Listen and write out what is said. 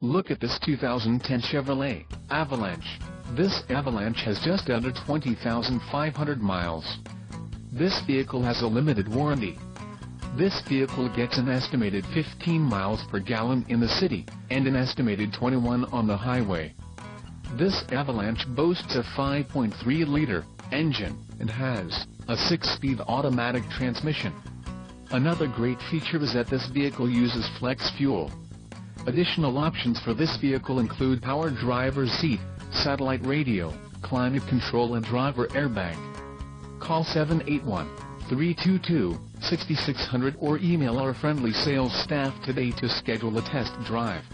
Look at this 2010 Chevrolet Avalanche. This Avalanche has just under 20,500 miles. This vehicle has a limited warranty. This vehicle gets an estimated 15 miles per gallon in the city, and an estimated 21 on the highway. This Avalanche boasts a 5.3-liter engine, and has a 6-speed automatic transmission. Another great feature is that this vehicle uses flex fuel. Additional options for this vehicle include power driver's seat, satellite radio, climate control and driver airbag. Call 781-322-6600 or email our friendly sales staff today to schedule a test drive.